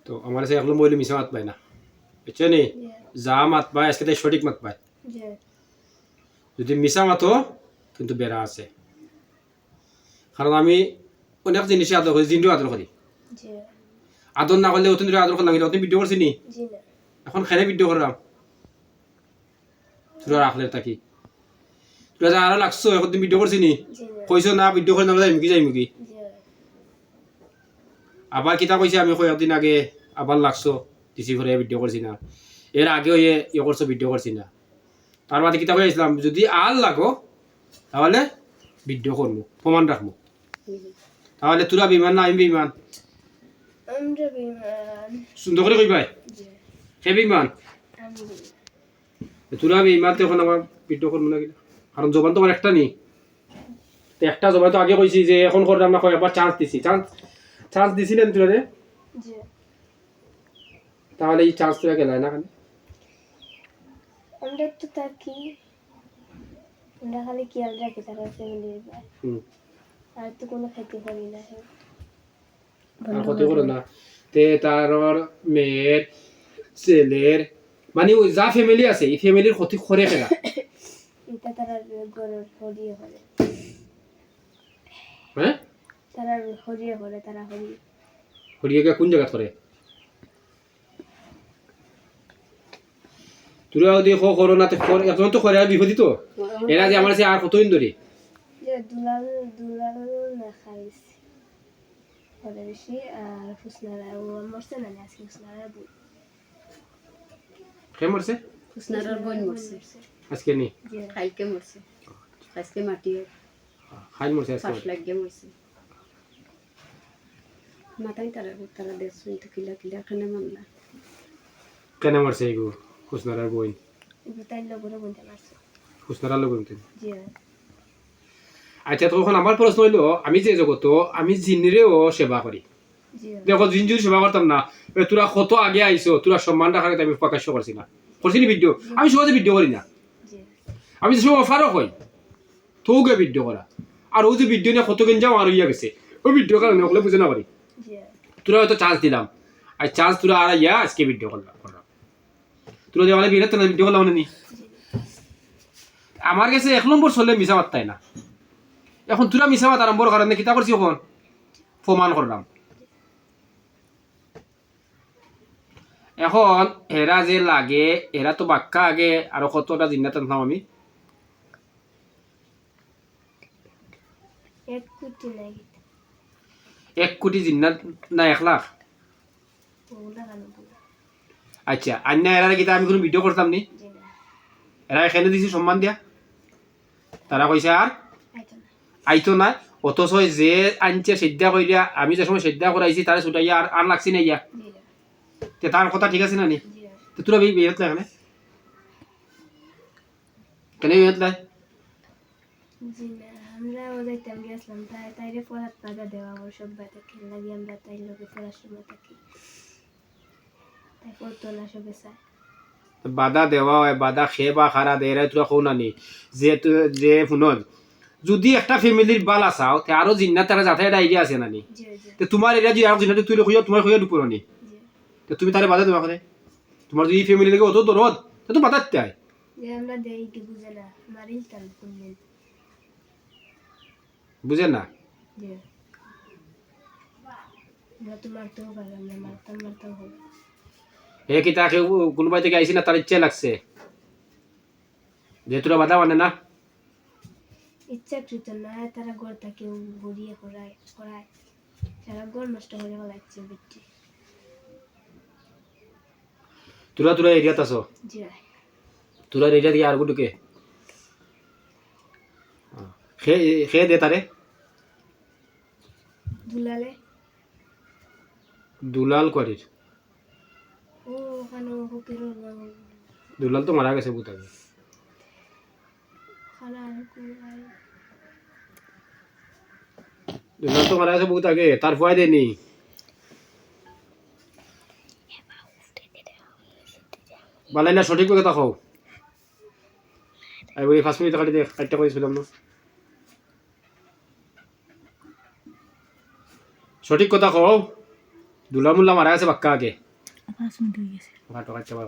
তো আমার কাছে একলম বইলে মিশা মাত পায় না, বুঝছো নি? যা মাত পায় আজকে তাই সঠিক মাত পায়। যদি মিশা মাতো কিন্তু বেড়া আছে, কারণ আমি অনেক জিনিসে আদর করি, জিন্টু আদর করি। আদর না করলে অতন আদর করলাম, অতন ভিডিও করছি নি, এখন খেলে ভিডিও করলাম তোরা রাখলে থাকি তোরা যা আরো লাগছো এখন তুমি ভিডিও করছি নি, কইছো না ভিডিও করে নামলে যাই মুখি আবার কিতা কইছে আমি কয়েকদিন আগে আবার লাগছো দিছি করে ভিডিও করছি না, এর আগেও ইয়ে করছো ভিডিও করছি না, তার বাদে কিতা কইছিলাম যদি আর লাগো তাহলে ভিডিও করবো, প্রমাণ রাখবো। তাহলে তোরা বিমান না আমি বিমান? সুন্দর করে কইবাই হে বিমান, তোরা বিমান তো এখন আমার ভিডিও করবো না, কারণ জবান তোমার একটা নি, একটা জবান তো আগে কইছি যে এখন করলাম না, কয়েকবার চান্স দিছি, চান্স দিছিলেন তোরা রে, তাহলে এই চান্স তোরা গেলাই না? আমরা তো থাকি, আমরা খালি খেয়াল রাখি তারা ফ্যামিলির আর তো কোনো ক্ষতি করি না, আর ক্ষতি করো না। তে তার মেয়ের ছেলের মানে যা ফ্যামিলি আছে এই ফ্যামিলির ক্ষতি করে কেনা এটা তারা গরর হরিয়ে করে, হ্যাঁ তারা হরিয়ে করে, তারা হরিয়ে কোন জায়গা করে তোরাও দেখো করোনাতে এখন তো করে আর বিপদী তো এরা যে আমার আর কতদিন ধরে দুলাল না খাইছে করে বেশি, আর ফুসনারা ও মরছে না, আজকে ফুসনারা বই কে মরছে? ফুসনারার বোন মরছে আজকে নি, কালকে মরছে, আজকে মাটি খাইল মরছে আজকে, 5 লাখ মরছে। মাথায় তারা দেখছুন তো কিলা খানে মামলা কেন মরছে এগো হুসনারার বই? তাই লগরে বলতে পারছে হুসনারার লোক বলতে। জি আচ্ছা তখন আমার প্রশ্ন হইলো, আমি যে জগত আমি জিনিরেও সেবা করি, দেখো জিন যদি সেবা করতাম না তোরা কত আগে আইছো, তোরা সম্মান রাখার আমি প্রকাশ্য করছি না, করছি ভিডিও, আমি সহজে ভিডিও করি না, আমি যে সময় অফারও হই তোকে ভিডিও করা, আর ও যে ভিডিও নিয়ে কত কিন যাও আর ইয়া গেছে ওই ভিডিও কারণে ওগুলো বুঝে না পারি, তোরা হয়তো চান্স দিলাম আর চান্স তোরা আর ইয়া আজকে ভিডিও করলাম, তোরা যে অনেক বিরক্ত না ভিডিও করলাম মানে নি, আমার কাছে 1 নম্বর চললে মিশা মাত্তাই না, এখন তোরা মিশা মাত আরম্ভর কারণে কিতা করছি এখন প্রমাণ করলাম। এখন এরা যে লাগে এরা তো বাক্কা আগে আরো কতটা জিন্নাত আনতাম আমি, 1 কোটি নাই 1 কোটি জিন্নাত না 1 লাখ? ওলা গানো আচ্ছা আন্যা এরা কিতা আমি কোনো ভিডিও করতাম নি, এরা এখানে দিছি সম্মান দিয়া, তারা কইছে আর আইতো না, অথচ যে আনছে সেদ্ধা কইরা আমি যে সময় সেদ্ধা করাইছি তারা ছুটাইয়া আর লাগছি না ইয়া, তার কথা ঠিক আছে না নি? তো তোরা বিয়েত লাগে কেন বিয়েত লাগে? জি না আমরা ওদের টাইম গেছিলাম তাইরে পড়াত টাকা দেওয়া ওর সব বাতা খেলা লাগি আমরা তাই লোকে পড়াশোনা থাকি তাই পড়তো না সবে চায় বাধা দেওয়া হয়, বাধা খেয়ে বা খারা দেয় তোরা কৌ নানি যে শুনন যদি একটা ফ্যামিলির বালা চাও তে আরো জিন্না তারা যাতে একটা আইডিয়া আছে নানি, তো তোমার এরিয়া যদি আরো জিন্নাতে তুই খুঁজো তোমার খুঁজে ঢুকো নানি, তো তুমি তারে বাধা দেওয়া করে তোমার যদি ফ্যামিলি থেকে অত দরদ তো বাধা দিতে হয়, আমরা দেই কি বুঝে না মারিল তাল করলেন বুঝেন না? জি আমরা তো মারতেও পারলাম না, মারতাম হবে হে কি তাকে কোনোবাই থেকে আইসি না তার ইচ্ছা লাগছে যে তোরা বাধা মানে না, ইচ্ছাকৃত না, তারা ঘর থেকে ঘুরিয়ে করায় তারা ঘর নষ্ট করে ফেলাচ্ছে বিটি তোরা এরিয়াত আছো, জি তোরা এরিয়া দিয়ে আর গুটুকে খেয়ে দে তারে দুলাল করির, ও ওখানে ফকির দুলাল তো মারা গেছে বহুত আগে, দুলাল তো মারা গেছে বহুত আগে, তার ভয় দেয়নি, বালাই না সঠিক কথা কও, আমি ওই 5 মিনিট কাটি দে কাটটা কইছিলাম না, সঠিক কথা কও দুলা মুল্লা মারা আছে বাক্কা আগে 5 মিনিট হয়ে গেছে ভাটো কাটতে পারবো